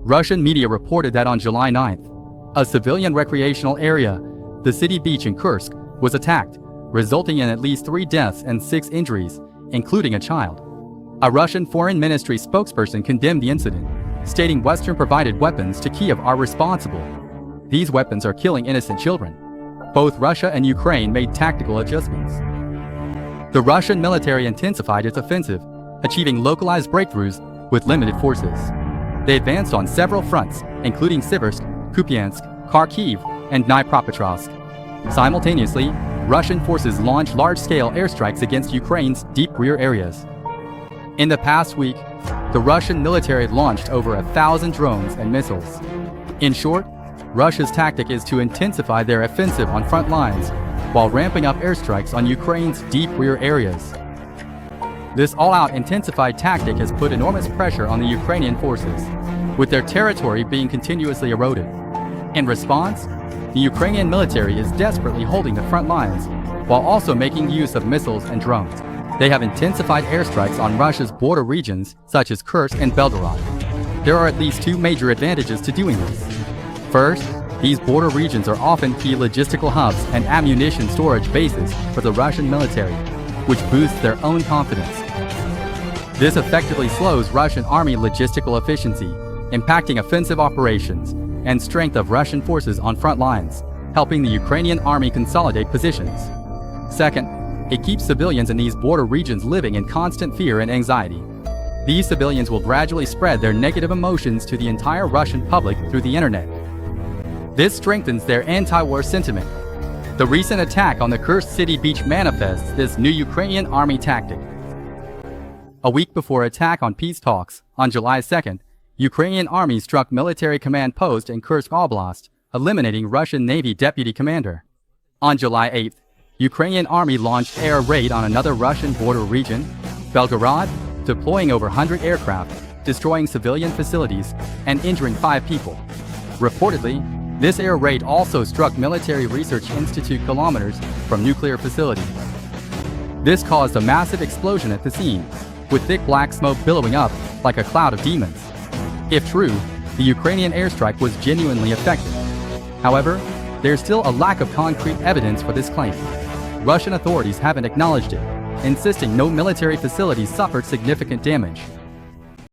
Russian media reported that on July 9th, a civilian recreational area, the city beach in Kursk, was attacked, resulting in at least 3 deaths and 6 injuries, including a child. A Russian Foreign Ministry spokesperson condemned the incident, stating Western-provided weapons to Kiev are responsible. These weapons are killing innocent children. Both Russia and Ukraine made tactical adjustments. The Russian military intensified its offensive, achieving localized breakthroughs with limited forces. They advanced on several fronts, including Siversk, Kupiansk, Kharkiv, and Dnipropetrovsk. Simultaneously, Russian forces launched large-scale airstrikes against Ukraine's deep rear areas. In the past week, the Russian military launched over 1,000 drones and missiles. In short, Russia's tactic is to intensify their offensive on front lines while ramping up airstrikes on Ukraine's deep rear areas. This all-out intensified tactic has put enormous pressure on the Ukrainian forces, with their territory being continuously eroded. In response, the Ukrainian military is desperately holding the front lines while also making use of missiles and drones. They have intensified airstrikes on Russia's border regions such as Kursk and Belgorod. There are at least 2 major advantages to doing this. First, these border regions are often key logistical hubs and ammunition storage bases for the Russian military, which boosts their own confidence. This effectively slows Russian army logistical efficiency, impacting offensive operations and strength of Russian forces on front lines, helping the Ukrainian army consolidate positions. Second, it keeps civilians in these border regions living in constant fear and anxiety. These civilians will gradually spread their negative emotions to the entire Russian public through the internet. This strengthens their anti-war sentiment. The recent attack on the Kursk city beach manifests this new Ukrainian army tactic. A week before attack on peace talks, on July 2nd, Ukrainian army struck military command post in Kursk Oblast, eliminating Russian Navy deputy commander. On July 8th, Ukrainian army launched air raid on another Russian border region, Belgorod, deploying over 100 aircraft, destroying civilian facilities, and injuring 5 people. Reportedly, this air raid also struck Military Research Institute kilometers from nuclear facility. This caused a massive explosion at the scene, with thick black smoke billowing up like a cloud of demons. If true, the Ukrainian airstrike was genuinely effective. However, there's still a lack of concrete evidence for this claim. Russian authorities haven't acknowledged it, insisting no military facilities suffered significant damage.